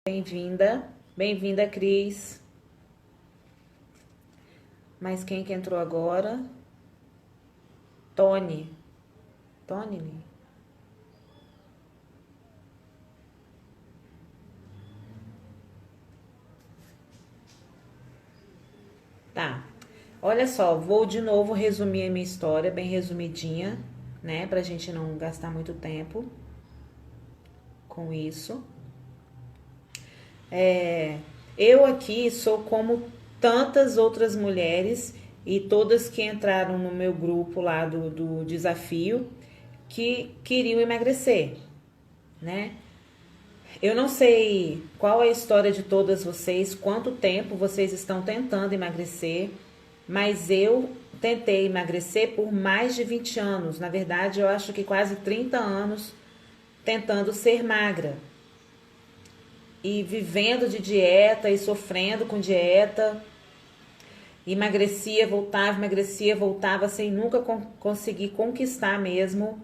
Bem-vinda. Bem-vinda, Cris. Mas quem que entrou agora? Tony. Tony? Tá. Olha só, vou de novo resumir a minha história, bem resumidinha, né? Pra gente não gastar muito tempo com isso. Eu aqui sou como tantas outras mulheres e todas que entraram no meu grupo lá do desafio que queriam emagrecer, né? Eu não sei qual é a história de todas vocês, quanto tempo vocês estão tentando emagrecer, mas eu tentei emagrecer por mais de 20 anos. Na verdade, eu acho que quase 30 anos tentando ser magra e vivendo de dieta e sofrendo com dieta. Emagrecia, voltava sem nunca conseguir conquistar mesmo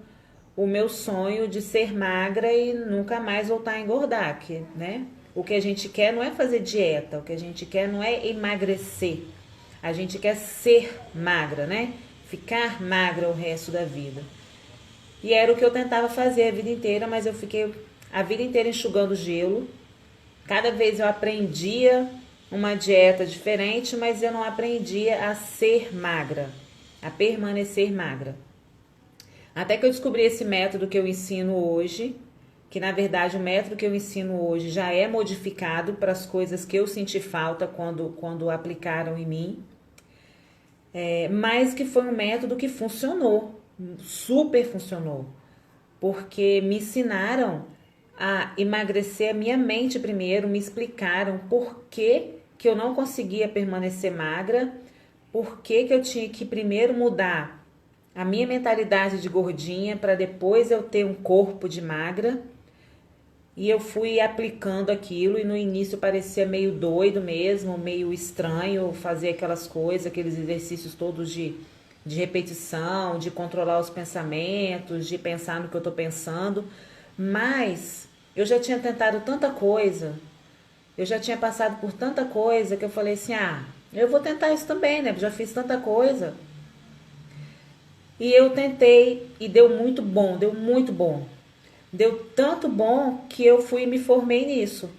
o meu sonho de ser magra e nunca mais voltar a engordar, né? O que a gente quer não é fazer dieta, o que a gente quer não é emagrecer. A gente quer ser magra, né? Ficar magra o resto da vida. E era o que eu tentava fazer a vida inteira, mas eu fiquei a vida inteira enxugando gelo. Cada vez eu aprendia uma dieta diferente, mas eu não aprendia a ser magra, a permanecer magra. Até que eu descobri esse método que eu ensino hoje, que na verdade o método que eu ensino hoje já é modificado para as coisas que eu senti falta quando aplicaram em mim, mas que foi um método que funcionou, super funcionou, porque me ensinaram a emagrecer a minha mente primeiro, me explicaram por que eu não conseguia permanecer magra, por que eu tinha que primeiro mudar a minha mentalidade de gordinha para depois eu ter um corpo de magra. E eu fui aplicando aquilo e no início parecia meio doido mesmo, meio estranho fazer aquelas coisas, aqueles exercícios todos de repetição, de controlar os pensamentos, de pensar no que eu tô pensando. Mas eu já tinha tentado tanta coisa, eu já tinha passado por tanta coisa que eu falei assim: ah, eu vou tentar isso também, né? Já fiz tanta coisa. E eu tentei e deu muito bom, deu muito bom. Deu tanto bom que eu fui e me formei nisso,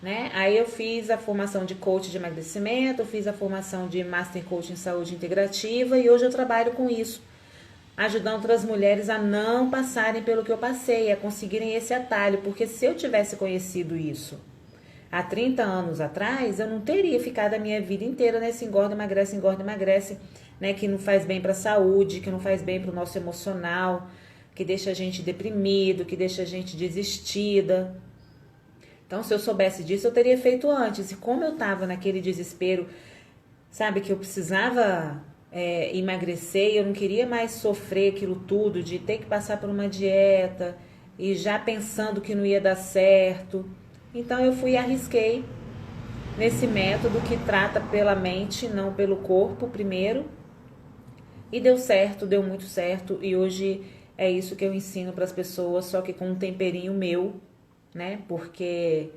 né? Aí eu fiz a formação de coach de emagrecimento, eu fiz a formação de Master Coach em Saúde Integrativa e hoje eu trabalho com isso, ajudando outras mulheres a não passarem pelo que eu passei, a conseguirem esse atalho, porque se eu tivesse conhecido isso há 30 anos atrás, eu não teria ficado a minha vida inteira nesse engorda, emagrece, né? Que não faz bem para a saúde, que não faz bem para o nosso emocional, que deixa a gente deprimido, que deixa a gente desistida. Então, se eu soubesse disso, eu teria feito antes. E como eu tava naquele desespero, sabe, que eu precisava emagrecer, e eu não queria mais sofrer aquilo tudo, de ter que passar por uma dieta, e já pensando que não ia dar certo. Então, eu fui e arrisquei nesse método que trata pela mente, não pelo corpo primeiro. E deu certo, deu muito certo. E hoje é isso que eu ensino para as pessoas, só que com um temperinho meu, né? Porque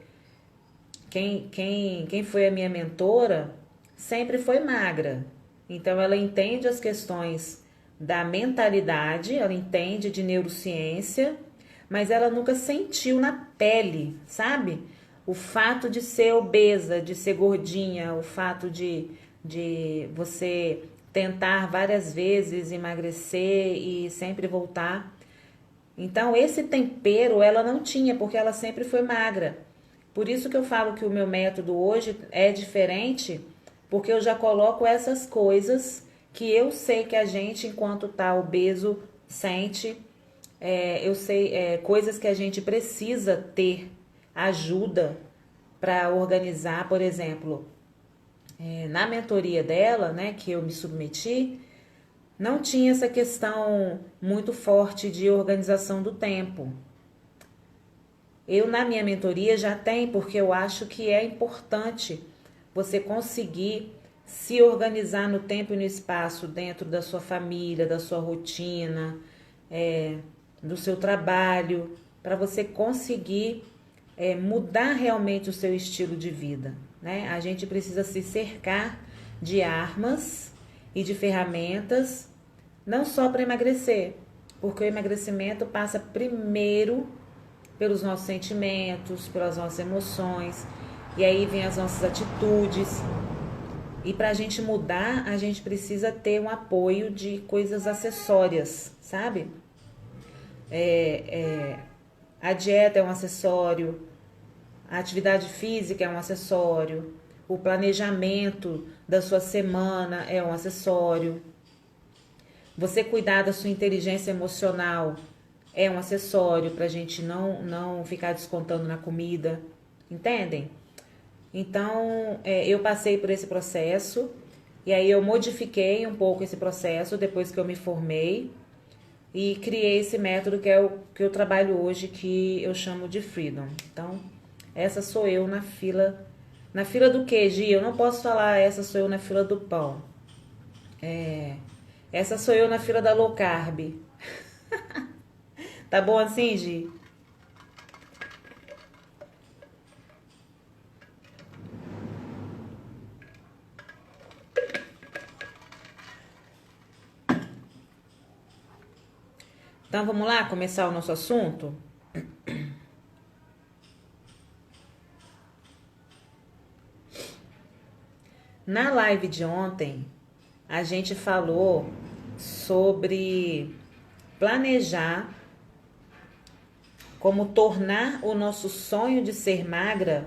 quem foi a minha mentora sempre foi magra. Então ela entende as questões da mentalidade, ela entende de neurociência, mas ela nunca sentiu na pele, sabe? O fato de ser obesa, de ser gordinha, o fato de você tentar várias vezes emagrecer e sempre voltar. Então, esse tempero ela não tinha, porque ela sempre foi magra. Por isso que eu falo que o meu método hoje é diferente, porque eu já coloco essas coisas que eu sei que a gente, enquanto tá obeso, sente. Eu sei coisas que a gente precisa ter ajuda para organizar, por exemplo, na mentoria dela, né, que eu me submeti, não tinha essa questão muito forte de organização do tempo. Eu, na minha mentoria, já tem, porque eu acho que é importante você conseguir se organizar no tempo e no espaço dentro da sua família, da sua rotina, do seu trabalho, para você conseguir mudar realmente o seu estilo de vida, né? A gente precisa se cercar de armas e de ferramentas, não só para emagrecer, porque o emagrecimento passa primeiro pelos nossos sentimentos, pelas nossas emoções, e aí vem as nossas atitudes. E para a gente mudar, a gente precisa ter um apoio de coisas acessórias, sabe? A dieta é um acessório, a atividade física é um acessório, o planejamento da sua semana é um acessório, você cuidar da sua inteligência emocional é um acessório para a gente não ficar descontando na comida, entendem? Então, eu passei por esse processo e aí eu modifiquei um pouco esse processo depois que eu me formei e criei esse método que é o que eu trabalho hoje, que eu chamo de Freedom. Então, essa sou eu na fila. Na fila do quê, Gi? Eu não posso falar essa sou eu na fila do pão. Essa sou eu na fila da low carb. Tá bom assim, Gi? Então vamos lá começar o nosso assunto? Na live de ontem, a gente falou sobre planejar como tornar o nosso sonho de ser magra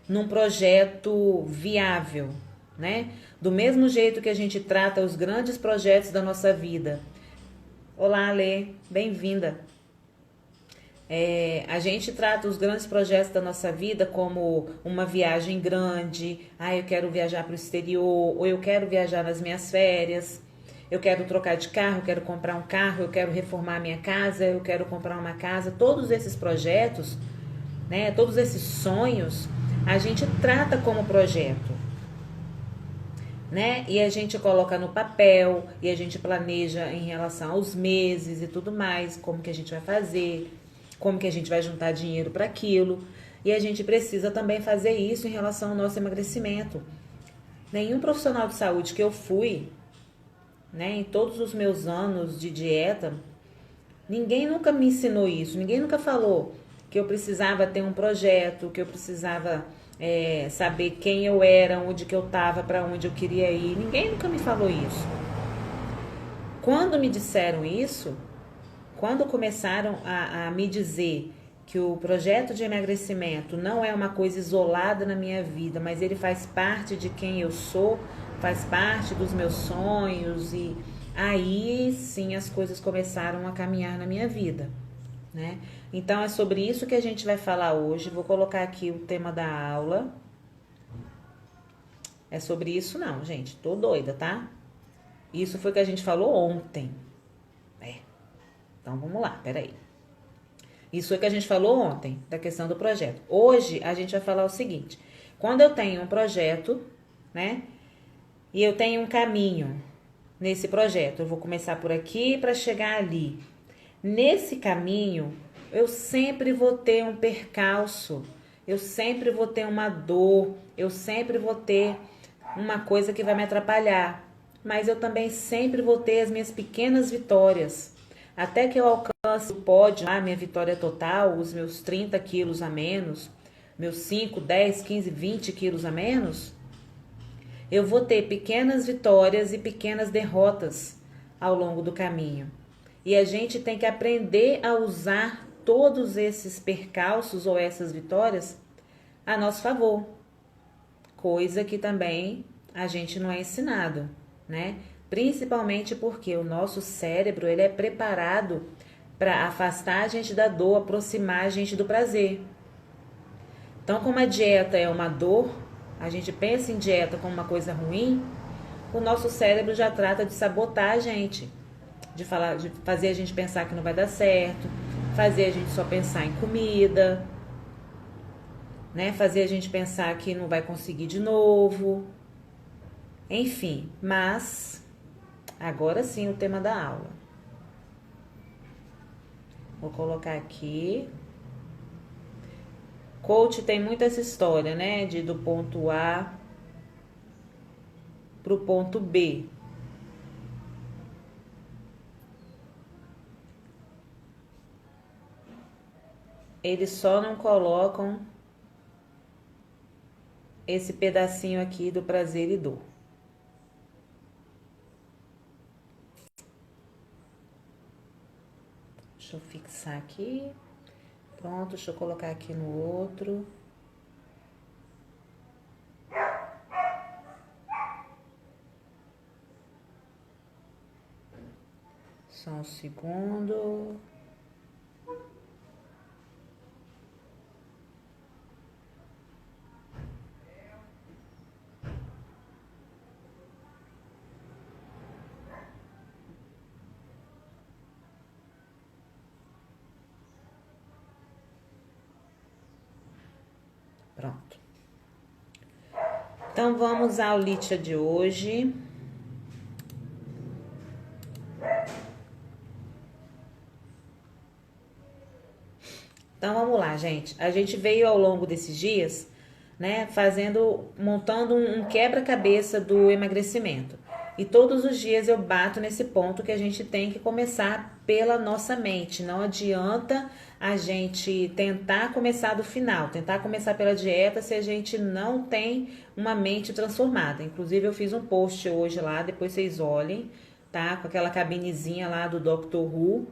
num projeto viável, né? Do mesmo jeito que a gente trata os grandes projetos da nossa vida. Olá, Alê, bem-vinda. A gente trata os grandes projetos da nossa vida como uma viagem grande. Eu quero viajar para o exterior, ou eu quero viajar nas minhas férias. Eu quero trocar de carro, eu quero comprar um carro, eu quero reformar a minha casa, eu quero comprar uma casa. Todos esses projetos, né? Todos esses sonhos, a gente trata como projeto, né? E a gente coloca no papel e a gente planeja em relação aos meses e tudo mais, como que a gente vai fazer, como que a gente vai juntar dinheiro para aquilo. E a gente precisa também fazer isso em relação ao nosso emagrecimento. Nenhum profissional de saúde que eu fui, né, em todos os meus anos de dieta, ninguém nunca me ensinou isso, ninguém nunca falou que eu precisava ter um projeto, que eu precisava saber quem eu era, onde que eu estava, para onde eu queria ir. Ninguém nunca me falou isso. Quando me disseram isso, quando começaram a me dizer que o projeto de emagrecimento não é uma coisa isolada na minha vida, mas ele faz parte de quem eu sou, faz parte dos meus sonhos, e aí sim as coisas começaram a caminhar na minha vida, né? Então é sobre isso que a gente vai falar hoje. Vou colocar aqui o tema da aula. É sobre isso não, gente. Tô doida, tá? Isso foi o que a gente falou ontem. Então vamos lá, peraí. Isso foi o que a gente falou ontem, da questão do projeto. Hoje a gente vai falar o seguinte: quando eu tenho um projeto, né? E eu tenho um caminho nesse projeto, eu vou começar por aqui para chegar ali. Nesse caminho, eu sempre vou ter um percalço, eu sempre vou ter uma dor, eu sempre vou ter uma coisa que vai me atrapalhar. Mas eu também sempre vou ter as minhas pequenas vitórias. Até que eu alcance o pódio, minha vitória total, os meus 30 quilos a menos, meus 5, 10, 15, 20 quilos a menos, eu vou ter pequenas vitórias e pequenas derrotas ao longo do caminho. E a gente tem que aprender a usar todos esses percalços ou essas vitórias a nosso favor. Coisa que também a gente não é ensinado, né? Principalmente porque o nosso cérebro, ele é preparado para afastar a gente da dor, aproximar a gente do prazer. Então, como a dieta é uma dor, a gente pensa em dieta como uma coisa ruim, o nosso cérebro já trata de sabotar a gente, de fazer a gente pensar que não vai dar certo, fazer a gente só pensar em comida, né? Fazer a gente pensar que não vai conseguir de novo. Enfim, mas agora sim o tema da aula. Vou colocar aqui. Coach tem muito essa história, né? De do ponto A pro ponto B. Eles só não colocam esse pedacinho aqui do prazer e dor. Deixa eu fixar aqui. Pronto, deixa eu colocar aqui no outro. Só um segundo. Pronto. Então, vamos à aulita de hoje. Então, vamos lá, gente. A gente veio ao longo desses dias, né, montando um quebra-cabeça do emagrecimento. E todos os dias eu bato nesse ponto que a gente tem que começar pela nossa mente. Não adianta a gente tentar começar do final, tentar começar pela dieta se a gente não tem uma mente transformada. Inclusive eu fiz um post hoje lá, depois vocês olhem, tá? Com aquela cabinezinha lá do Dr. Who,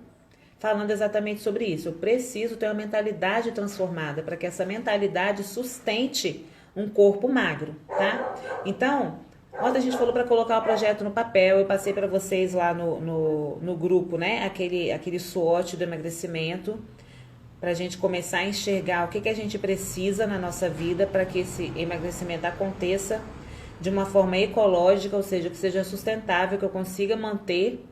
falando exatamente sobre isso. Eu preciso ter uma mentalidade transformada para que essa mentalidade sustente um corpo magro, tá? Então, ontem a gente falou para colocar o projeto no papel. Eu passei para vocês lá no grupo, né? Aquele SWOT do emagrecimento, para a gente começar a enxergar o que a gente precisa na nossa vida para que esse emagrecimento aconteça de uma forma ecológica, ou seja, que seja sustentável, que eu consiga manter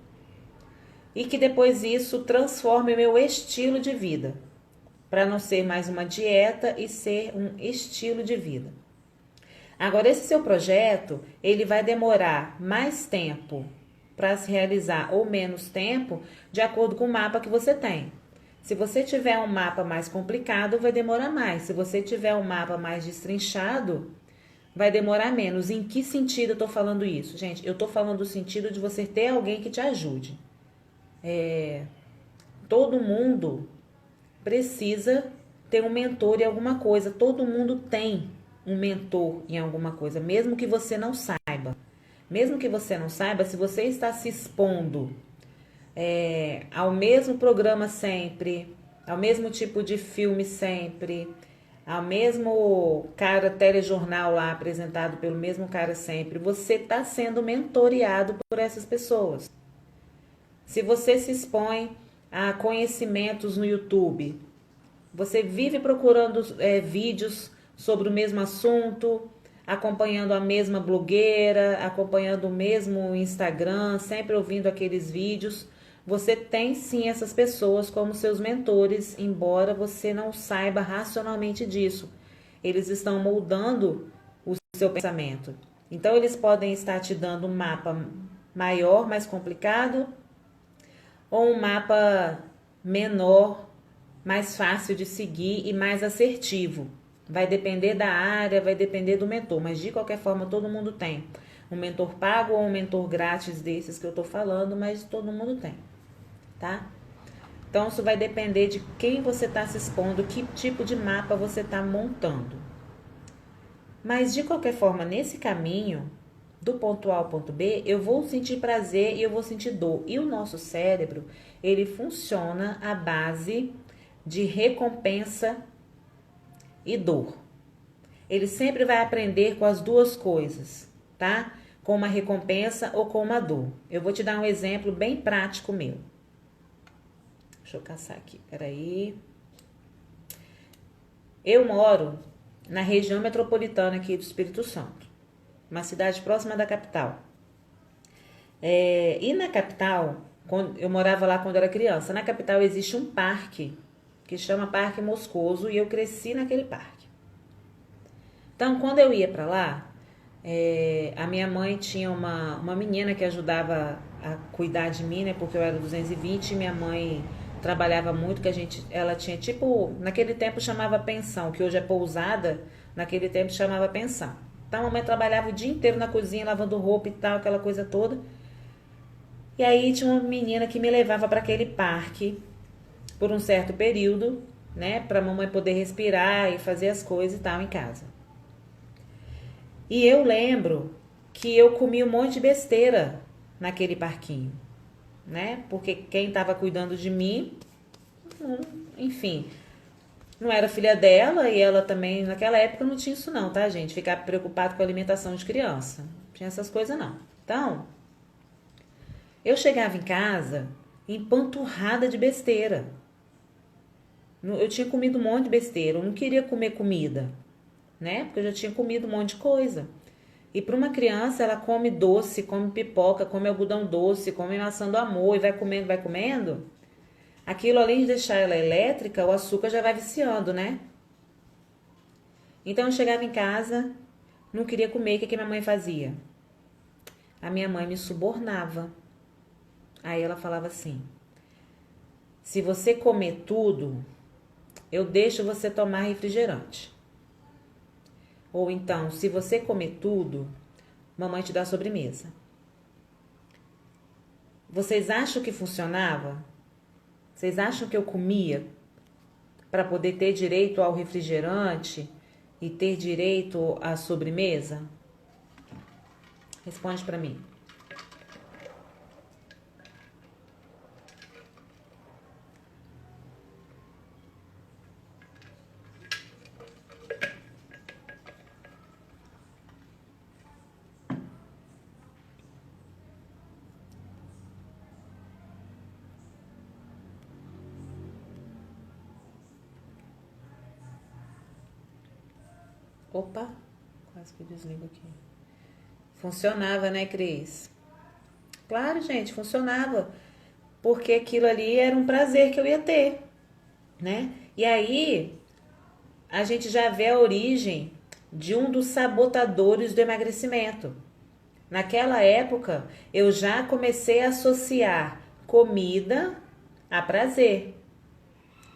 e que depois isso transforme o meu estilo de vida, para não ser mais uma dieta e ser um estilo de vida. Agora, esse seu projeto, ele vai demorar mais tempo para se realizar ou menos tempo, de acordo com o mapa que você tem. Se você tiver um mapa mais complicado, vai demorar mais. Se você tiver um mapa mais destrinchado, vai demorar menos. Em que sentido eu estou falando isso? Gente, eu estou falando do sentido de você ter alguém que te ajude. Todo mundo precisa ter um mentor em alguma coisa. Todo mundo tem um mentor em alguma coisa, mesmo que você não saiba. Mesmo que você não saiba, se você está se expondo ao mesmo programa sempre, ao mesmo tipo de filme sempre, ao mesmo cara telejornal lá apresentado pelo mesmo cara sempre, você está sendo mentoreado por essas pessoas. Se você se expõe a conhecimentos no YouTube, você vive procurando vídeos sobre o mesmo assunto, acompanhando a mesma blogueira, acompanhando o mesmo Instagram, sempre ouvindo aqueles vídeos. Você tem sim essas pessoas como seus mentores, embora você não saiba racionalmente disso. Eles estão moldando o seu pensamento. Então, eles podem estar te dando um mapa maior, mais complicado, ou um mapa menor, mais fácil de seguir e mais assertivo. Vai depender da área, vai depender do mentor, mas de qualquer forma todo mundo tem um mentor pago ou um mentor grátis desses que eu tô falando, mas todo mundo tem, tá? Então isso vai depender de quem você está se expondo, que tipo de mapa você está montando. Mas de qualquer forma, nesse caminho, do ponto A ao ponto B, eu vou sentir prazer e eu vou sentir dor. E o nosso cérebro, ele funciona à base de recompensa e dor. Ele sempre vai aprender com as duas coisas, tá? Com uma recompensa ou com uma dor. Eu vou te dar um exemplo bem prático meu. Deixa eu caçar aqui, peraí. Eu moro na região metropolitana aqui do Espírito Santo, uma cidade próxima da capital. E na capital, eu morava lá quando era criança, na capital existe um parque que chama Parque Moscoso e eu cresci naquele parque. Então, quando eu ia para lá, a minha mãe tinha uma menina que ajudava a cuidar de mim, né? Porque eu era 220 e minha mãe trabalhava muito, que ela tinha tipo, naquele tempo chamava pensão, que hoje é pousada, naquele tempo chamava pensão. Então a mamãe trabalhava o dia inteiro na cozinha, lavando roupa e tal, aquela coisa toda. E aí tinha uma menina que me levava para aquele parque por um certo período, né, para mamãe poder respirar e fazer as coisas e tal em casa. E eu lembro que eu comi um monte de besteira naquele parquinho, né? Porque quem estava cuidando de mim, enfim, não era filha dela e ela também, naquela época não tinha isso não, tá, gente? Ficar preocupado com a alimentação de criança. Não tinha essas coisas não. Então, eu chegava em casa empanturrada de besteira. Eu tinha comido um monte de besteira, eu não queria comer comida, né? Porque eu já tinha comido um monte de coisa. E para uma criança, ela come doce, come pipoca, come algodão doce, come maçã do amor e vai comendo, vai comendo. Aquilo, além de deixar ela elétrica, o açúcar já vai viciando, né? Então eu chegava em casa, não queria comer, o que minha mãe fazia? A minha mãe me subornava. Aí ela falava assim: se você comer tudo, eu deixo você tomar refrigerante. Ou então, se você comer tudo, mamãe te dá sobremesa. Vocês acham que funcionava? Vocês acham que eu comia para poder ter direito ao refrigerante e ter direito à sobremesa? Responde para mim. Opa, quase que eu desligo aqui. Funcionava, né, Cris? Claro, gente, funcionava. Porque aquilo ali era um prazer que eu ia ter, né? E aí, a gente já vê a origem de um dos sabotadores do emagrecimento. Naquela época, eu já comecei a associar comida a prazer.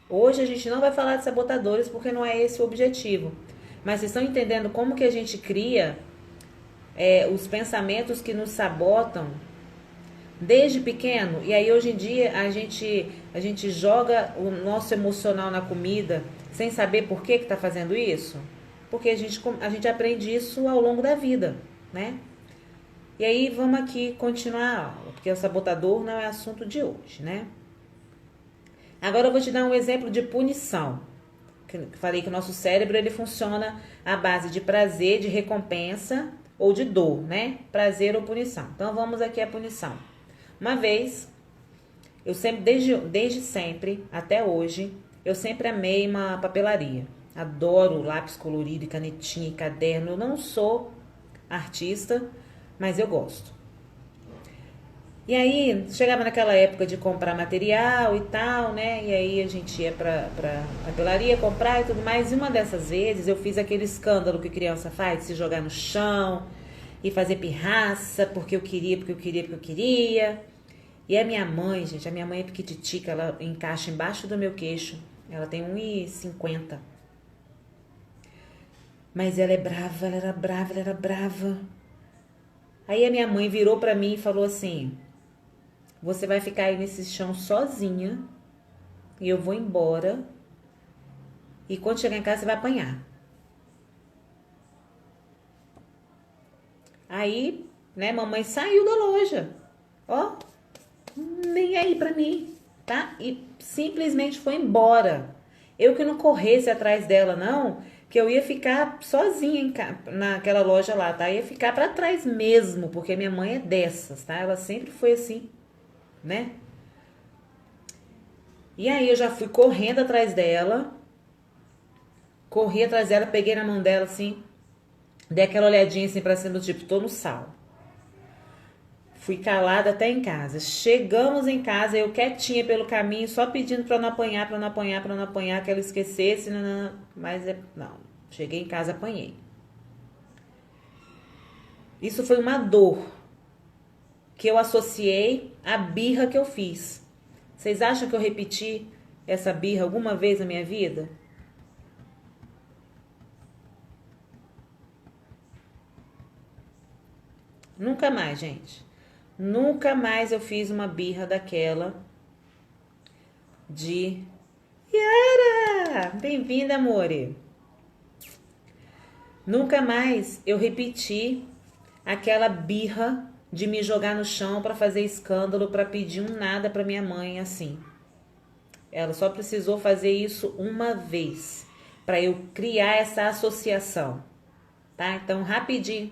Hoje a gente não vai falar de sabotadores porque não é esse o objetivo. Mas vocês estão entendendo como que a gente cria os pensamentos que nos sabotam desde pequeno? E aí hoje em dia a gente joga o nosso emocional na comida sem saber por que está fazendo isso? Porque a gente aprende isso ao longo da vida, né? E aí vamos aqui continuar a aula, porque o sabotador não é assunto de hoje, né? Agora eu vou te dar um exemplo de punição. Falei que o nosso cérebro ele funciona à base de prazer, de recompensa ou de dor, né? Prazer ou punição. Então vamos aqui à punição. Uma vez, eu sempre, desde sempre, até hoje, eu sempre amei uma papelaria. Adoro lápis colorido, canetinha e caderno. Eu não sou artista, mas eu gosto. E aí, chegava naquela época de comprar material e tal, né? E aí a gente ia pra papelaria comprar e tudo mais. E uma dessas vezes eu fiz aquele escândalo que criança faz, de se jogar no chão e fazer pirraça, porque eu queria, porque eu queria, porque eu queria. E a minha mãe, gente, a minha mãe é piquititica, ela encaixa embaixo do meu queixo. Ela tem 1,50. Mas ela é brava, ela era brava, ela era brava. Aí a minha mãe virou pra mim e falou assim: você vai ficar aí nesse chão sozinha e eu vou embora. E quando chegar em casa você vai apanhar. Aí, né, mamãe saiu da loja. Ó, nem aí pra mim, tá? E simplesmente foi embora. Eu que não corresse atrás dela, não, que eu ia ficar sozinha naquela loja lá, tá? Ia ficar pra trás mesmo, porque minha mãe é dessas, tá? Ela sempre foi assim, né? E aí eu já fui correndo atrás dela, corri atrás dela, peguei na mão dela assim, dei aquela olhadinha assim pra cima do tipo, tô no sal. Fui calada até em casa. Chegamos em casa, eu quietinha pelo caminho, só pedindo pra não apanhar, pra não apanhar, pra não apanhar, que ela esquecesse, não, mas não. Cheguei em casa, apanhei. Isso foi uma dor que eu associei à birra que eu fiz. Vocês acham que eu repeti essa birra alguma vez na minha vida? Nunca mais, gente. Nunca mais eu fiz uma birra daquela de... Yara! Bem-vinda, amore! Nunca mais eu repeti aquela birra de me jogar no chão para fazer escândalo, para pedir um nada para minha mãe assim. Ela só precisou fazer isso uma vez para eu criar essa associação, tá? Então, rapidinho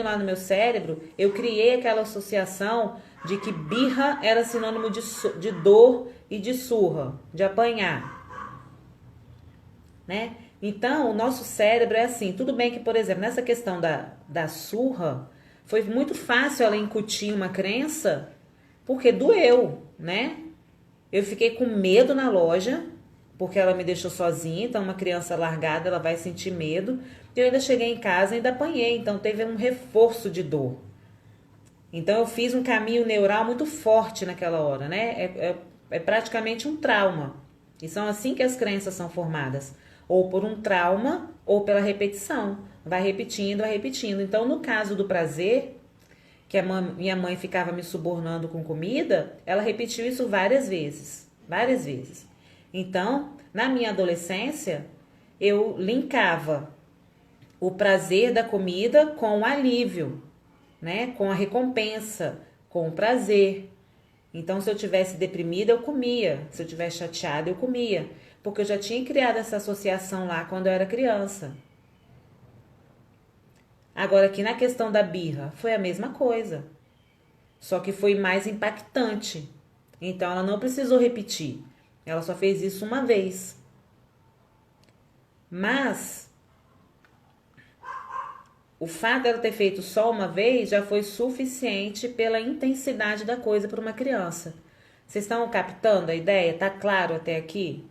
lá no meu cérebro, eu criei aquela associação de que birra era sinônimo de dor e de surra, de apanhar, né? Então, o nosso cérebro é assim. Tudo bem que, por exemplo, nessa questão da surra, foi muito fácil ela incutir uma crença, porque doeu, né? Eu fiquei com medo na loja, porque ela me deixou sozinha. Então, uma criança largada, ela vai sentir medo. E eu ainda cheguei em casa e ainda apanhei. Então, teve um reforço de dor. Então, eu fiz um caminho neural muito forte naquela hora, né? É praticamente um trauma. E são assim que as crenças são formadas. Ou por um trauma, ou pela repetição. Vai repetindo, vai repetindo. Então, no caso do prazer, que minha mãe ficava me subornando com comida, ela repetiu isso várias vezes. Várias vezes. Então, na minha adolescência, eu linkava o prazer da comida com o alívio, né? Com a recompensa, com o prazer. Então, se eu tivesse deprimida, eu comia. Se eu tivesse chateada, eu comia. Porque eu já tinha criado essa associação lá quando eu era criança. Agora, aqui na questão da birra, foi a mesma coisa. Só que foi mais impactante. Então, ela não precisou repetir. Ela só fez isso uma vez. Mas, o fato dela ter feito só uma vez já foi suficiente pela intensidade da coisa para uma criança. Vocês estão captando a ideia? Tá claro até aqui?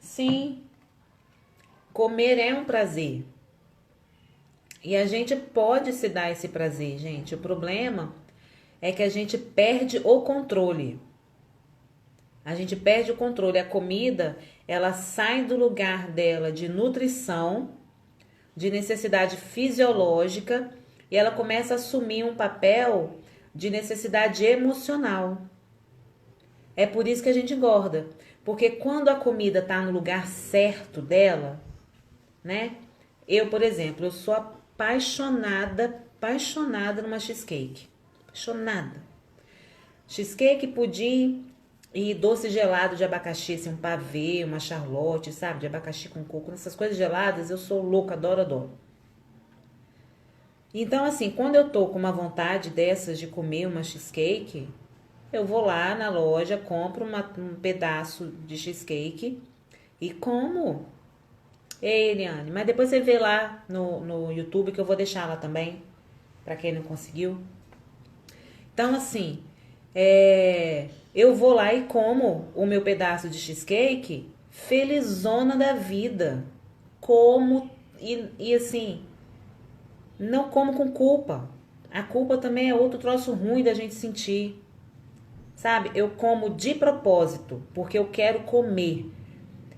Sim, comer é um prazer. E a gente pode se dar esse prazer, gente. O problema é que a gente perde o controle. A gente perde o controle. A comida, ela sai do lugar dela de nutrição, de necessidade fisiológica, e ela começa a assumir um papel de necessidade emocional. É por isso que a gente engorda. Porque quando a comida tá no lugar certo dela, né? Eu, por exemplo, eu sou apaixonada numa cheesecake. Apaixonada. Cheesecake, pudim e doce gelado de abacaxi, assim, um pavê, uma charlotte, sabe? De abacaxi com coco. Essas coisas geladas, eu sou louca, adoro, adoro. Então, assim, quando eu tô com uma vontade dessas de comer uma cheesecake, eu vou lá na loja, compro um pedaço de cheesecake e como. Ei, Eliane, mas depois você vê lá no YouTube que eu vou deixar lá também, pra quem não conseguiu. Então, assim, eu vou lá e como o meu pedaço de cheesecake, felizona da vida. Como e assim, não como com culpa. A culpa também é outro troço ruim da gente sentir. Sabe? Eu como de propósito, porque eu quero comer.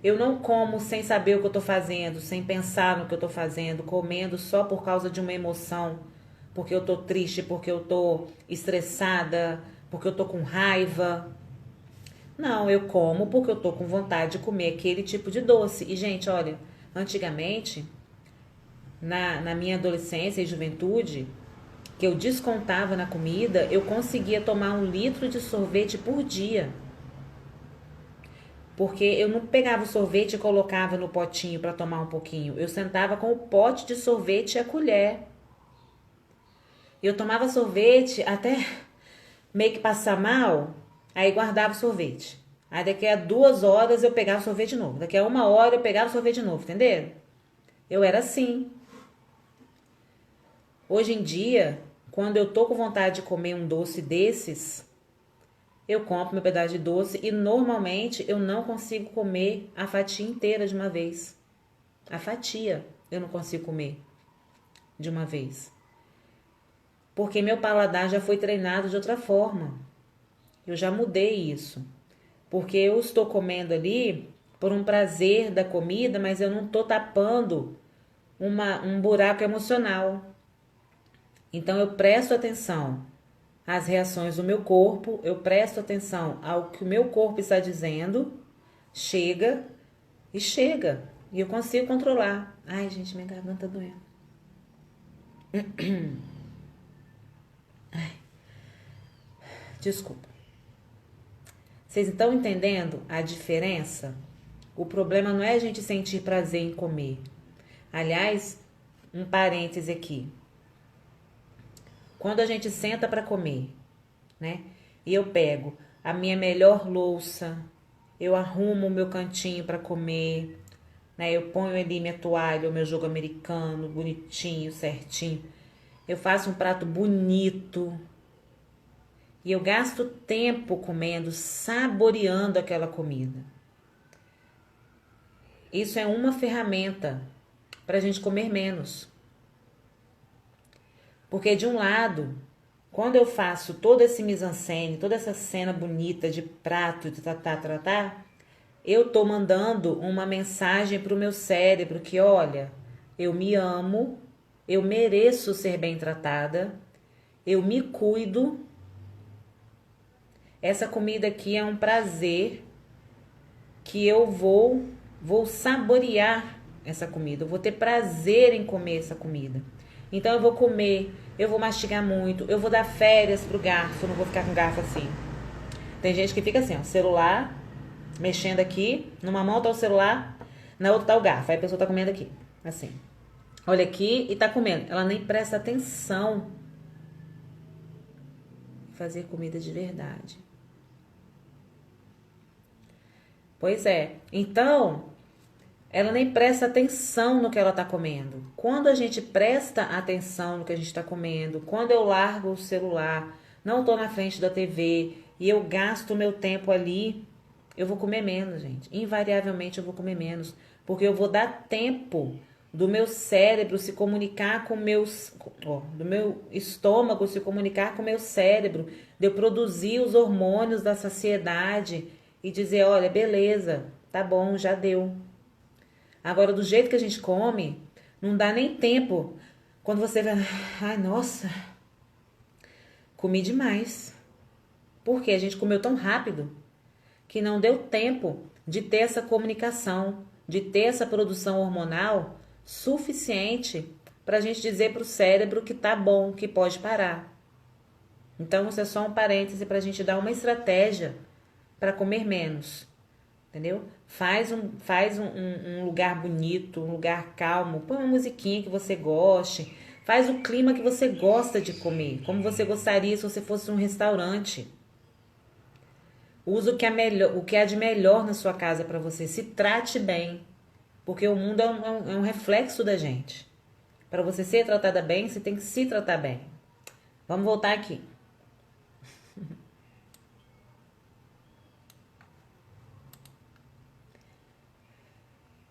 Eu não como sem saber o que eu tô fazendo, sem pensar no que eu tô fazendo, comendo só por causa de uma emoção, porque eu tô triste, porque eu tô estressada, porque eu tô com raiva. Não, eu como porque eu tô com vontade de comer aquele tipo de doce. E, gente, olha, antigamente, na minha adolescência e juventude, que eu descontava na comida, eu conseguia tomar 1 litro de sorvete por dia. Porque eu não pegava o sorvete e colocava no potinho para tomar um pouquinho. Eu sentava com o pote de sorvete e a colher. Eu tomava sorvete até meio que passar mal, aí guardava o sorvete. Aí daqui a 2 horas eu pegava o sorvete de novo. Daqui a 1 hora eu pegava o sorvete de novo, entendeu? Eu era assim. Hoje em dia, quando eu tô com vontade de comer um doce desses, eu compro meu pedaço de doce e normalmente eu não consigo comer a fatia inteira de uma vez. A fatia eu não consigo comer de uma vez. Porque meu paladar já foi treinado de outra forma. Eu já mudei isso. Porque eu estou comendo ali por um prazer da comida, mas eu não estou tapando um buraco emocional. Então eu presto atenção às reações do meu corpo, eu presto atenção ao que o meu corpo está dizendo, chega e chega. E eu consigo controlar. Ai, gente, minha garganta tá doendo. Ai, desculpa. Vocês estão entendendo a diferença? O problema não é a gente sentir prazer em comer. Aliás, um parêntese aqui. Quando a gente senta para comer, né? E eu pego a minha melhor louça, eu arrumo o meu cantinho para comer, né? Eu ponho ali minha toalha, o meu jogo americano, bonitinho, certinho. Eu faço um prato bonito. E eu gasto tempo comendo, saboreando aquela comida. Isso é uma ferramenta para a gente comer menos. Porque de um lado, quando eu faço todo esse mise-en-scène, toda essa cena bonita de prato, de tratar, eu tô mandando uma mensagem pro meu cérebro que, olha, eu me amo, eu mereço ser bem tratada, eu me cuido. Essa comida aqui é um prazer que eu vou saborear essa comida. Eu vou ter prazer em comer essa comida. Então eu vou comer, eu vou mastigar muito, eu vou dar férias pro garfo, não vou ficar com garfo assim. Tem gente que fica assim, ó, celular, mexendo aqui, numa mão tá o celular, na outra tá o garfo. Aí a pessoa tá comendo aqui, assim. Olha aqui e tá comendo. Ela nem presta atenção em fazer comida de verdade. Pois é. Então, ela nem presta atenção no que ela está comendo. Quando a gente presta atenção no que a gente está comendo, quando eu largo o celular, não estou na frente da TV e eu gasto o meu tempo ali, eu vou comer menos, gente. Invariavelmente eu vou comer menos, porque eu vou dar tempo do meu cérebro se comunicar com do meu estômago se comunicar com o meu cérebro, de eu produzir os hormônios da saciedade e dizer, olha, beleza, tá bom, já deu. Agora, do jeito que a gente come, não dá nem tempo. Quando você vai, ai, nossa, comi demais. Porque a gente comeu tão rápido que não deu tempo de ter essa comunicação, de ter essa produção hormonal suficiente para a gente dizer para o cérebro que tá bom, que pode parar. Então, isso é só um parêntese para a gente dar uma estratégia para comer menos. Entendeu? Faz um lugar bonito, um lugar calmo. Põe uma musiquinha que você goste. Faz o clima que você gosta de comer. Como você gostaria se você fosse um restaurante. Usa o que há de melhor na sua casa para você. Se trate bem. Porque o mundo é um reflexo da gente. Para você ser tratada bem, você tem que se tratar bem. Vamos voltar aqui.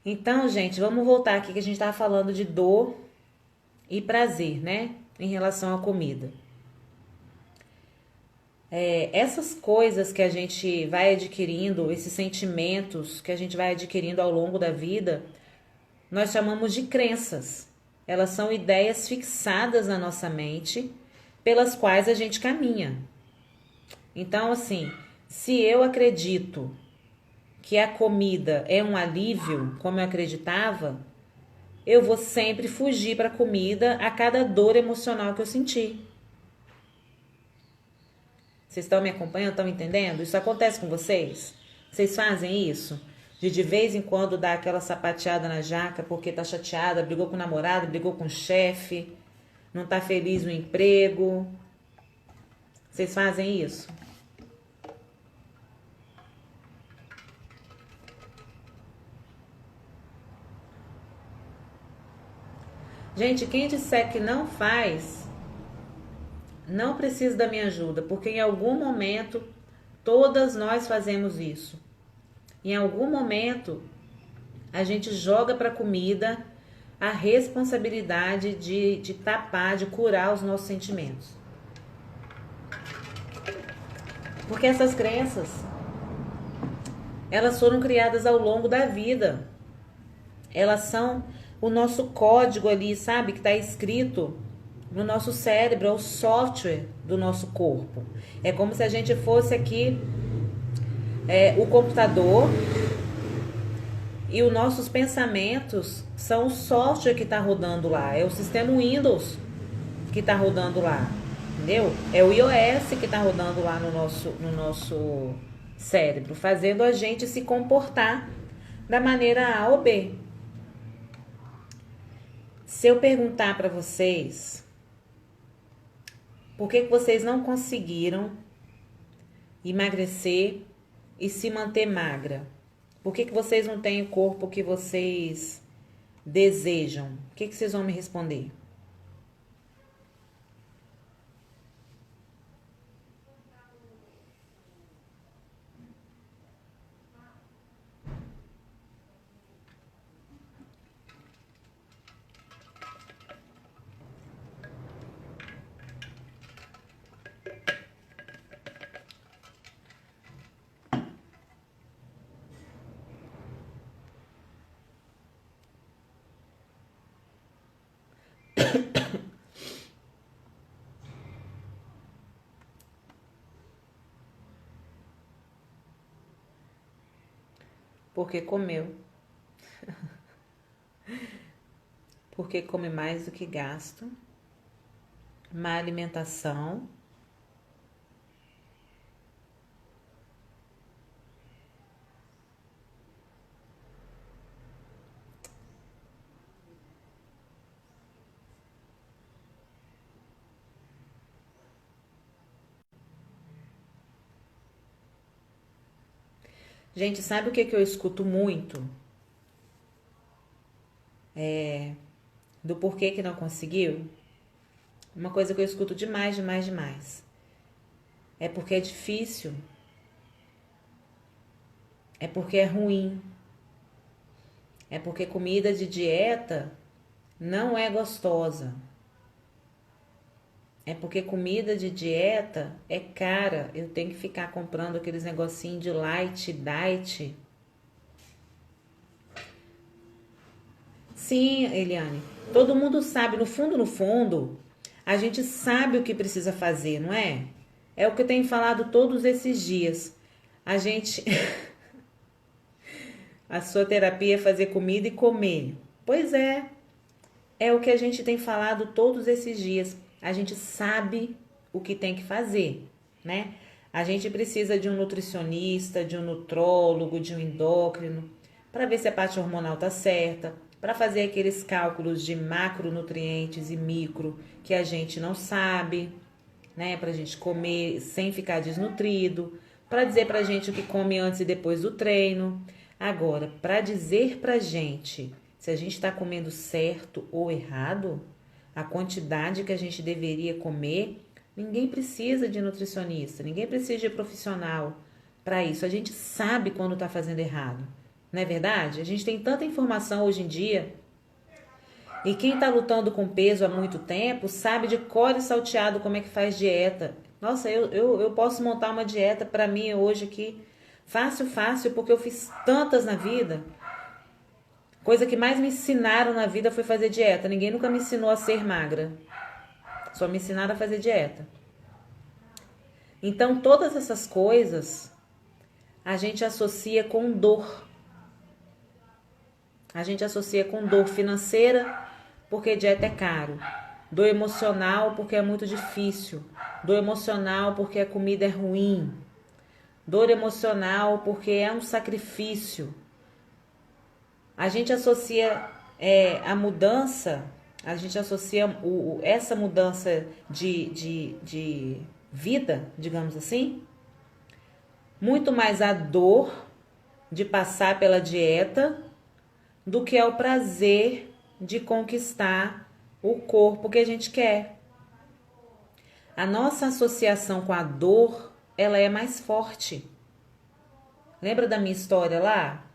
Então, gente, vamos voltar aqui que a gente estava falando de dor e prazer, né? Em relação à comida. Essas coisas que a gente vai adquirindo, esses sentimentos que a gente vai adquirindo ao longo da vida, nós chamamos de crenças. Elas são ideias fixadas na nossa mente, pelas quais a gente caminha. Então, assim, se eu acredito que a comida é um alívio, como eu acreditava, eu vou sempre fugir para a comida a cada dor emocional que eu sentir. Vocês estão me acompanhando? Estão entendendo? Isso acontece com vocês? Vocês fazem isso? De vez em quando dar aquela sapateada na jaca porque tá chateada, brigou com o namorado, brigou com o chefe, não tá feliz no emprego. Vocês fazem isso? Gente, quem disser que não faz, não precisa da minha ajuda, porque em algum momento todas nós fazemos isso. Em algum momento a gente joga para a comida a responsabilidade de tapar, de curar os nossos sentimentos. Porque essas crenças, elas foram criadas ao longo da vida. Elas são o nosso código ali, sabe? Que está escrito no nosso cérebro, é o software do nosso corpo. É como se a gente fosse aqui o computador e os nossos pensamentos são o software que está rodando lá. É o sistema Windows que está rodando lá. Entendeu? É o iOS que está rodando lá no nosso cérebro, fazendo a gente se comportar da maneira A ou B. Se eu perguntar para vocês por que vocês não conseguiram emagrecer e se manter magra, por que vocês não têm o corpo que vocês desejam, o que vocês vão me responder? Porque comeu. Porque come mais do que gasta. Má alimentação. Gente, sabe o que eu escuto muito? Do porquê que não conseguiu? Uma coisa que eu escuto demais, demais, demais. É porque é difícil. É porque é ruim. É porque comida de dieta não é gostosa. É porque comida de dieta é cara. Eu tenho que ficar comprando aqueles negocinhos de light, diet. Sim, Eliane. Todo mundo sabe, no fundo, a gente sabe o que precisa fazer, não é? É o que eu tenho falado todos esses dias. A gente. A sua terapia é fazer comida e comer. Pois é o que a gente tem falado todos esses dias. A gente sabe o que tem que fazer, né? A gente precisa de um nutricionista, de um nutrólogo, de um endócrino, para ver se a parte hormonal tá certa, para fazer aqueles cálculos de macronutrientes e micro que a gente não sabe, né? Pra gente comer sem ficar desnutrido, para dizer pra gente o que come antes e depois do treino. Agora, para dizer pra gente se a gente está comendo certo ou errado, a quantidade que a gente deveria comer, ninguém precisa de nutricionista, ninguém precisa de profissional para isso. A gente sabe quando está fazendo errado, não é verdade? A gente tem tanta informação hoje em dia. E quem está lutando com peso há muito tempo sabe de cor e salteado como é que faz dieta. Nossa, eu posso montar uma dieta para mim hoje aqui, fácil, fácil, porque eu fiz tantas na vida. Coisa que mais me ensinaram na vida foi fazer dieta. Ninguém nunca me ensinou a ser magra. Só me ensinaram a fazer dieta. Então, todas essas coisas a gente associa com dor. A gente associa com dor financeira, porque dieta é caro. Dor emocional, porque é muito difícil. Dor emocional, porque a comida é ruim. Dor emocional, porque é um sacrifício. A gente associa a mudança, a gente associa essa mudança de vida, digamos assim, muito mais à dor de passar pela dieta do que ao prazer de conquistar o corpo que a gente quer. A nossa associação com a dor, ela é mais forte. Lembra da minha história lá?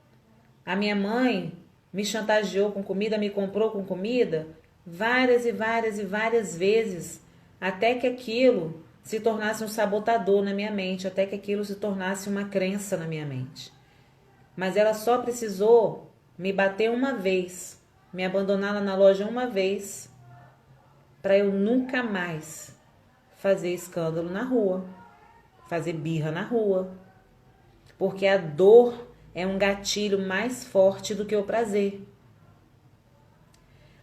A minha mãe me chantageou com comida, me comprou com comida várias e várias e várias vezes, até que aquilo se tornasse um sabotador na minha mente, até que aquilo se tornasse uma crença na minha mente. Mas ela só precisou me bater uma vez, me abandonar lá na loja uma vez, para eu nunca mais fazer escândalo na rua, fazer birra na rua. Porque a dor é um gatilho mais forte do que o prazer.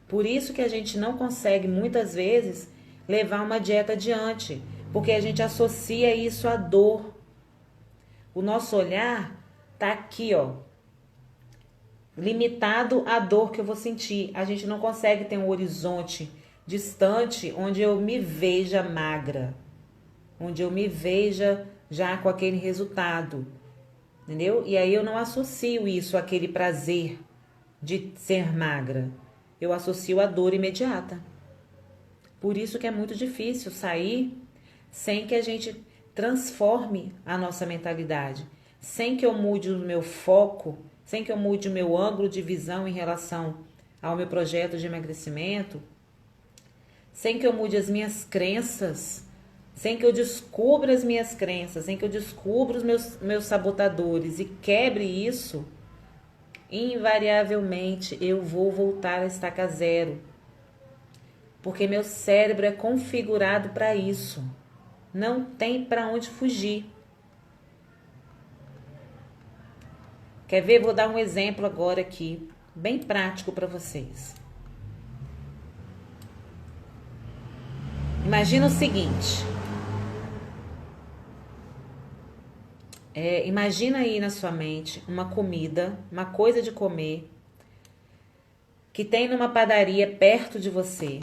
Por isso que a gente não consegue, muitas vezes, levar uma dieta adiante, porque a gente associa isso à dor. O nosso olhar tá aqui, ó, limitado à dor que eu vou sentir. A gente não consegue ter um horizonte distante onde eu me veja magra, onde eu me veja já com aquele resultado, entendeu? E aí eu não associo isso àquele prazer de ser magra. Eu associo a dor imediata. Por isso que é muito difícil sair sem que a gente transforme a nossa mentalidade, sem que eu mude o meu foco, sem que eu mude o meu ângulo de visão em relação ao meu projeto de emagrecimento, sem que eu mude as minhas crenças, sem que eu descubra as minhas crenças, sem que eu descubra os meus sabotadores e quebre isso, invariavelmente eu vou voltar a estaca zero. Porque meu cérebro é configurado para isso. Não tem para onde fugir. Quer ver? Vou dar um exemplo agora aqui, bem prático para vocês. Imagina o seguinte. Imagina aí na sua mente uma comida, uma coisa de comer, que tem numa padaria perto de você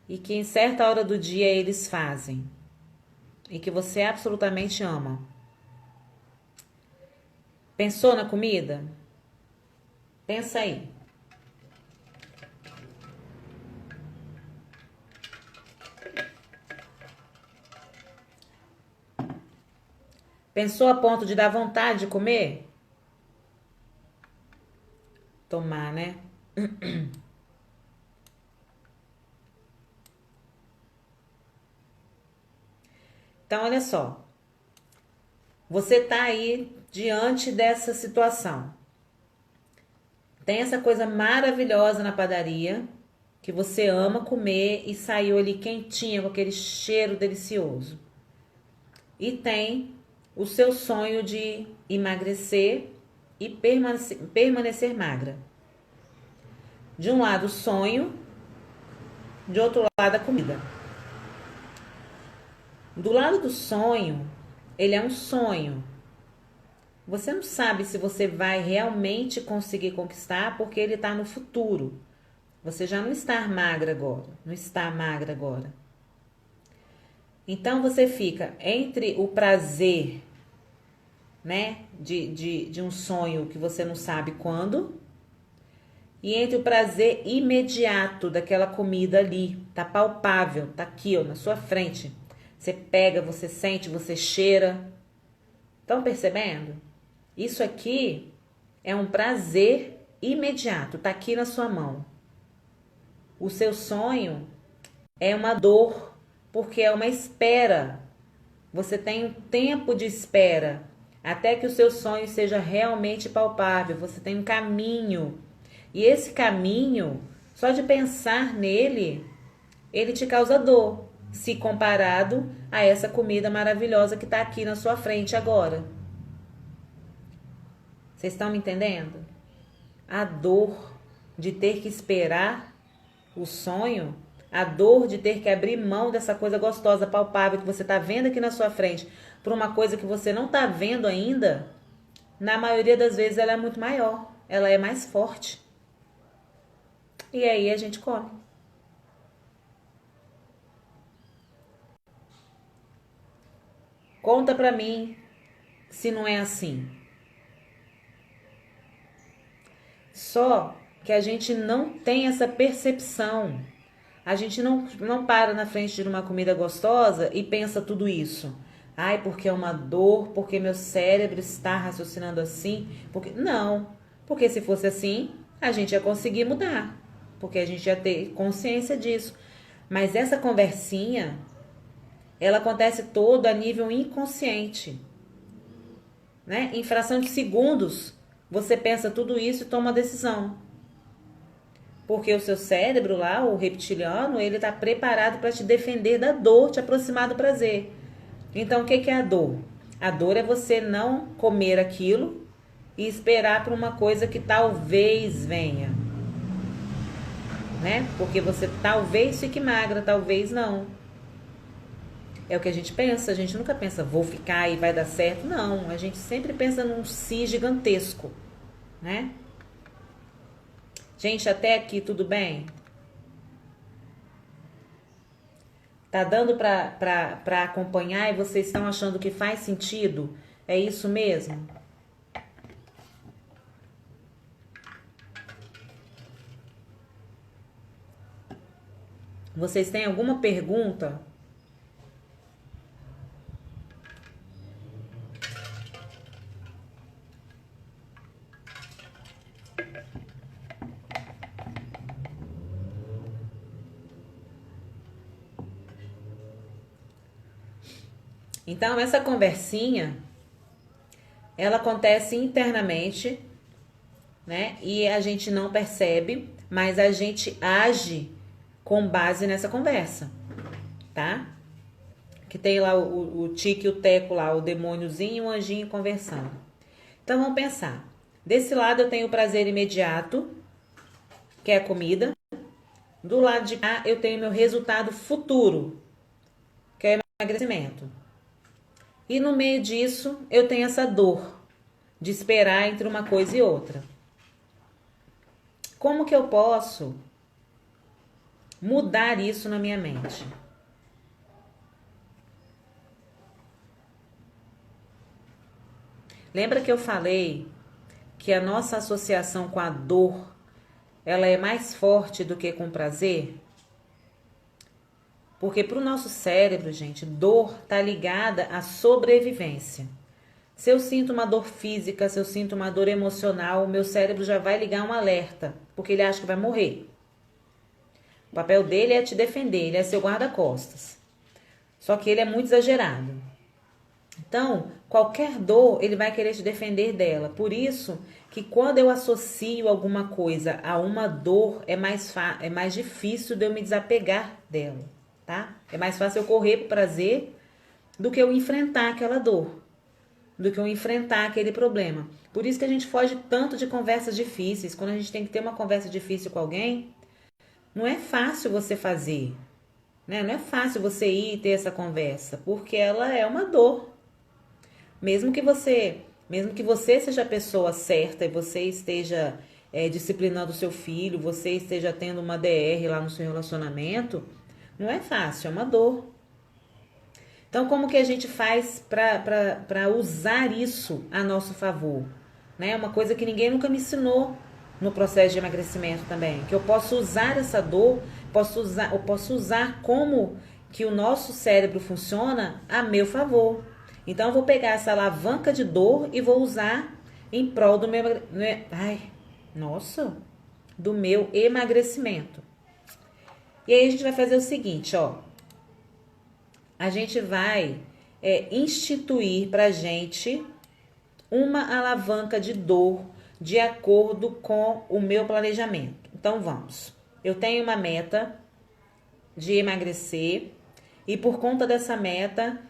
e que em certa hora do dia eles fazem e que você absolutamente ama. Pensou na comida? Pensa aí. Pensou a ponto de dar vontade de comer? Tomar, né? Então, olha só. Você tá aí diante dessa situação. Tem essa coisa maravilhosa na padaria que você ama comer e saiu ali quentinha com aquele cheiro delicioso. E tem o seu sonho de emagrecer e permanecer magra. De um lado o sonho, de outro lado a comida. Do lado do sonho, ele é um sonho. Você não sabe se você vai realmente conseguir conquistar porque ele está no futuro. Você já não está magra agora, não está magra agora. Então você fica entre o prazer, né, de um sonho que você não sabe quando, e entre o prazer imediato daquela comida ali, tá palpável, tá aqui, ó, na sua frente. Você pega, você sente, você cheira. Estão percebendo? Isso aqui é um prazer imediato, tá aqui na sua mão. O seu sonho é uma dor, porque é uma espera. Você tem um tempo de espera até que o seu sonho seja realmente palpável. Você tem um caminho. E esse caminho, só de pensar nele, ele te causa dor, se comparado a essa comida maravilhosa que está aqui na sua frente agora. Vocês estão me entendendo? A dor de ter que esperar o sonho, a dor de ter que abrir mão dessa coisa gostosa, palpável que você está vendo aqui na sua frente, por uma coisa que você não está vendo ainda, na maioria das vezes ela é muito maior, ela é mais forte. E aí a gente come. Conta pra mim se não é assim. Só que a gente não tem essa percepção. A gente não para na frente de uma comida gostosa e pensa tudo isso. Ai, porque é uma dor, porque meu cérebro está raciocinando assim. Porque não, porque se fosse assim, a gente ia conseguir mudar, porque a gente ia ter consciência disso. Mas essa conversinha, ela acontece todo a nível inconsciente, né? Em fração de segundos, você pensa tudo isso e toma uma decisão. Porque o seu cérebro lá, o reptiliano, ele está preparado para te defender da dor, te aproximar do prazer. Então, o que é a dor? A dor é você não comer aquilo e esperar por uma coisa que talvez venha, né? Porque você talvez fique magra, talvez não. É o que a gente pensa, a gente nunca pensa, vou ficar e vai dar certo. Não, a gente sempre pensa num si gigantesco, né? Gente, até aqui tudo bem? Tá dando para acompanhar e vocês estão achando que faz sentido? É isso mesmo? Vocês têm alguma pergunta? Então, essa conversinha, ela acontece internamente, né? E a gente não percebe, mas a gente age com base nessa conversa, tá? Que tem lá o tique e o teco lá, o demôniozinho e o anjinho conversando. Então, vamos pensar. Desse lado eu tenho o prazer imediato, que é a comida. Do lado de cá eu tenho meu resultado futuro, que é o emagrecimento. E no meio disso, eu tenho essa dor de esperar entre uma coisa e outra. Como que eu posso mudar isso na minha mente? Lembra que eu falei que a nossa associação com a dor, ela é mais forte do que com o prazer? Porque para o nosso cérebro, gente, dor está ligada à sobrevivência. Se eu sinto uma dor física, se eu sinto uma dor emocional, o meu cérebro já vai ligar um alerta, porque ele acha que vai morrer. O papel dele é te defender, ele é seu guarda-costas. Só que ele é muito exagerado. Então, qualquer dor, ele vai querer te defender dela. Por isso que quando eu associo alguma coisa a uma dor, é mais difícil de eu me desapegar dela, tá? É mais fácil eu correr pro prazer do que eu enfrentar aquela dor, do que eu enfrentar aquele problema. Por isso que a gente foge tanto de conversas difíceis. Quando a gente tem que ter uma conversa difícil com alguém, não é fácil você fazer, né? Não é fácil você ir e ter essa conversa, porque ela é uma dor. Mesmo que você seja a pessoa certa e você esteja disciplinando o seu filho, você esteja tendo uma DR lá no seu relacionamento, não é fácil, é uma dor. Então, como que a gente faz para usar isso a nosso favor? Né? Uma coisa que ninguém nunca me ensinou no processo de emagrecimento também, que eu posso usar essa dor, eu posso usar como que o nosso cérebro funciona a meu favor. Então, eu vou pegar essa alavanca de dor e vou usar em prol do meu emagrecimento. E aí a gente vai fazer o seguinte, ó. A gente vai instituir pra gente uma alavanca de dor de acordo com o meu planejamento. Então, vamos. Eu tenho uma meta de emagrecer e por conta dessa meta,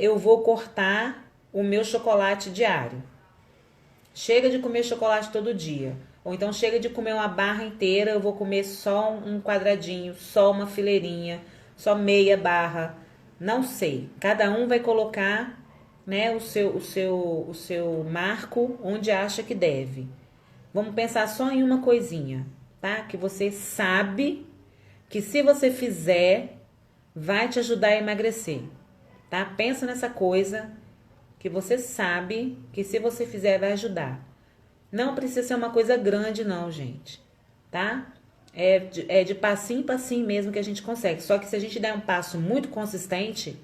eu vou cortar o meu chocolate diário. Chega de comer chocolate todo dia. Ou então chega de comer uma barra inteira, eu vou comer só um quadradinho, só uma fileirinha, só meia barra. Não sei. Cada um vai colocar, né, o seu marco onde acha que deve. Vamos pensar só em uma coisinha, tá? Que você sabe que se você fizer, vai te ajudar a emagrecer, tá? Pensa nessa coisa que você sabe que se você fizer vai ajudar. Não precisa ser uma coisa grande não, gente, tá? É de passinho em passinho mesmo que a gente consegue. Só que se a gente der um passo muito consistente,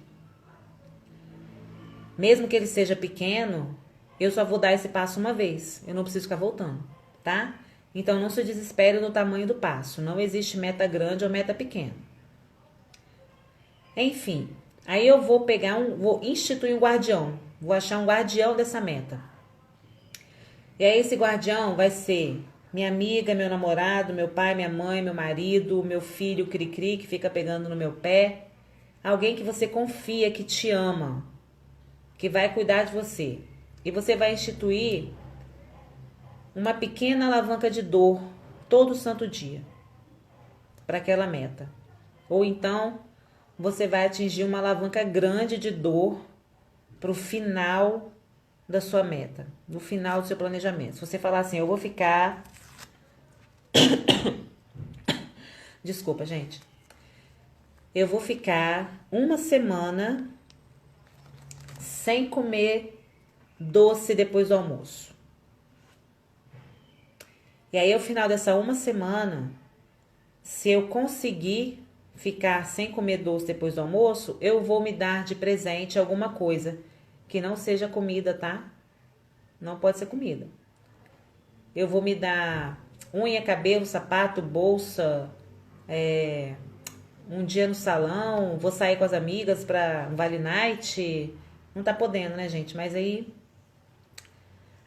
mesmo que ele seja pequeno, eu só vou dar esse passo uma vez. Eu não preciso ficar voltando, tá? Então não se desespere no tamanho do passo. Não existe meta grande ou meta pequena. Enfim, aí eu vou instituir um guardião. Vou achar um guardião dessa meta. E aí esse guardião vai ser minha amiga, meu namorado, meu pai, minha mãe, meu marido, meu filho cri-cri que fica pegando no meu pé. Alguém que você confia, que te ama, que vai cuidar de você. E você vai instituir uma pequena alavanca de dor todo santo dia para aquela meta. Ou então você vai atingir uma alavanca grande de dor para o final da sua meta, no final do seu planejamento. Se você falar assim, eu vou ficar... Desculpa, gente. Eu vou ficar uma semana sem comer doce depois do almoço. E aí, ao final dessa uma semana, se eu conseguir ficar sem comer doce depois do almoço, eu vou me dar de presente alguma coisa que não seja comida, tá? Não pode ser comida. Eu vou me dar unha, cabelo, sapato, bolsa, um dia no salão, vou sair com as amigas pra um Vale Night. Não tá podendo, né, gente? Mas aí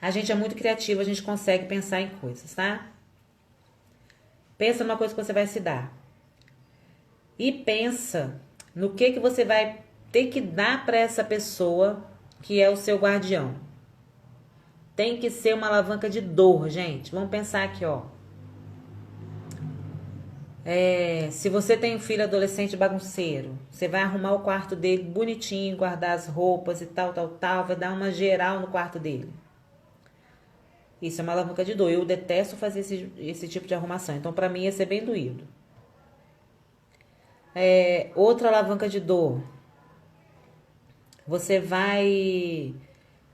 a gente é muito criativo, a gente consegue pensar em coisas, tá? Pensa numa coisa que você vai se dar. E pensa no que você vai ter que dar para essa pessoa que é o seu guardião. Tem que ser uma alavanca de dor, gente. Vamos pensar aqui, ó. Se você tem um filho adolescente bagunceiro, você vai arrumar o quarto dele bonitinho, guardar as roupas e tal, vai dar uma geral no quarto dele. Isso é uma alavanca de dor. Eu detesto fazer esse tipo de arrumação. Então, pra mim, ia ser bem doído. Outra alavanca de dor. Você vai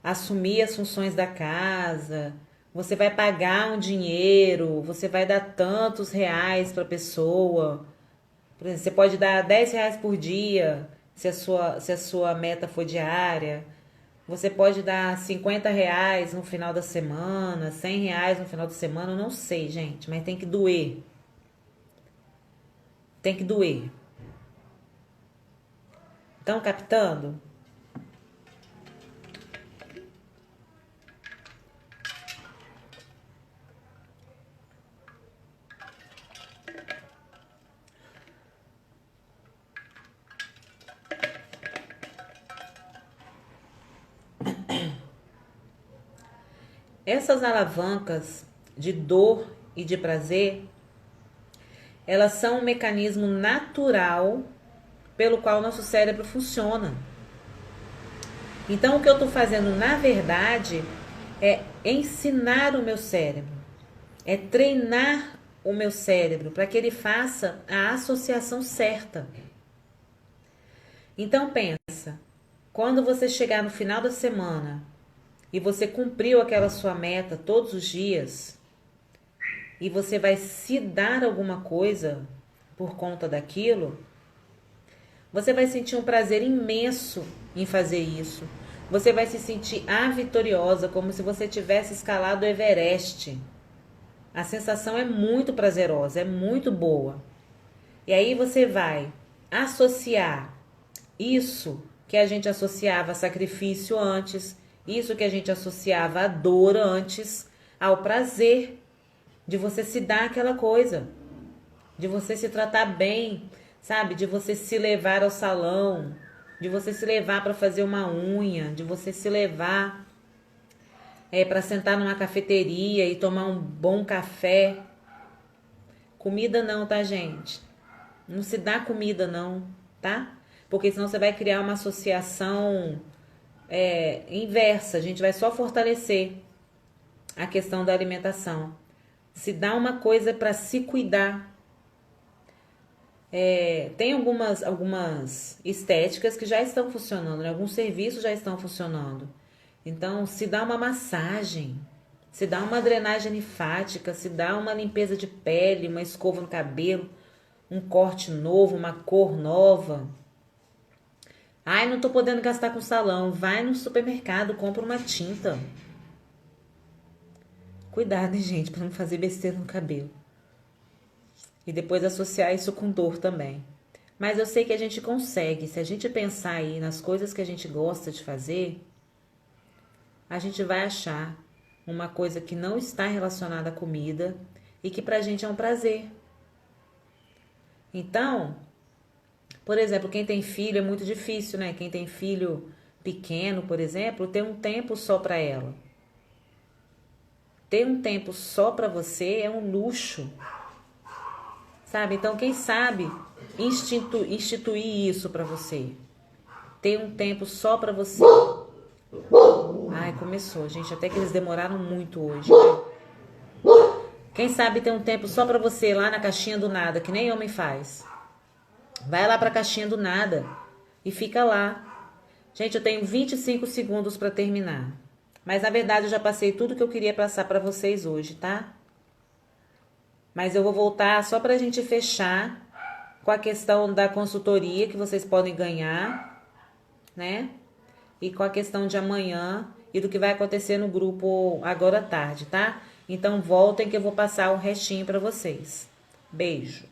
assumir as funções da casa. Você vai pagar um dinheiro. Você vai dar tantos reais pra pessoa. Por exemplo, você pode dar 10 reais por dia, se a sua meta for diária. Você pode dar 50 reais no final da semana, 100 reais no final da semana, eu não sei, gente, mas tem que doer. Tem que doer. Estão captando? Essas alavancas de dor e de prazer, elas são um mecanismo natural pelo qual o nosso cérebro funciona. Então, o que eu estou fazendo, na verdade, é ensinar o meu cérebro, é treinar o meu cérebro para que ele faça a associação certa. Então, pensa, quando você chegar no final da semana e você cumpriu aquela sua meta todos os dias, e você vai se dar alguma coisa por conta daquilo, você vai sentir um prazer imenso em fazer isso. Você vai se sentir vitoriosa, como se você tivesse escalado o Everest. A sensação é muito prazerosa, é muito boa. E aí você vai associar isso que a gente associava a sacrifício antes, isso que a gente associava a dor antes, ao prazer de você se dar aquela coisa, de você se tratar bem, sabe? De você se levar ao salão, de você se levar para fazer uma unha, de você se levar para sentar numa cafeteria e tomar um bom café. Comida não, tá, gente? Não se dá comida não, tá? Porque senão você vai criar uma associação inversa. A gente vai só fortalecer a questão da alimentação. Se dá uma coisa para se cuidar. Tem algumas estéticas que já estão funcionando, né? Alguns serviços já estão funcionando. Então, se dá uma massagem, se dá uma drenagem linfática, se dá uma limpeza de pele, uma escova no cabelo, um corte novo, uma cor nova. Ai, não tô podendo gastar com salão. Vai no supermercado, compra uma tinta. Cuidado, hein, gente, para não fazer besteira no cabelo. E depois associar isso com dor também. Mas eu sei que a gente consegue. Se a gente pensar aí nas coisas que a gente gosta de fazer, a gente vai achar uma coisa que não está relacionada à comida e que pra gente é um prazer. Então, por exemplo, quem tem filho é muito difícil, né? Quem tem filho pequeno, por exemplo, ter um tempo só para ela. Ter um tempo só para você é um luxo, sabe? Então, quem sabe instituir isso para você. Ter um tempo só para você. Ai, começou, gente. Até que eles demoraram muito hoje, né? Quem sabe ter um tempo só para você lá na caixinha do nada, que nem homem faz. Vai lá pra caixinha do nada e fica lá. Gente, eu tenho 25 segundos para terminar. Mas na verdade eu já passei tudo que eu queria passar para vocês hoje, tá? Mas eu vou voltar só pra gente fechar com a questão da consultoria que vocês podem ganhar, né? E com a questão de amanhã e do que vai acontecer no grupo agora à tarde, tá? Então voltem que eu vou passar o restinho para vocês. Beijo.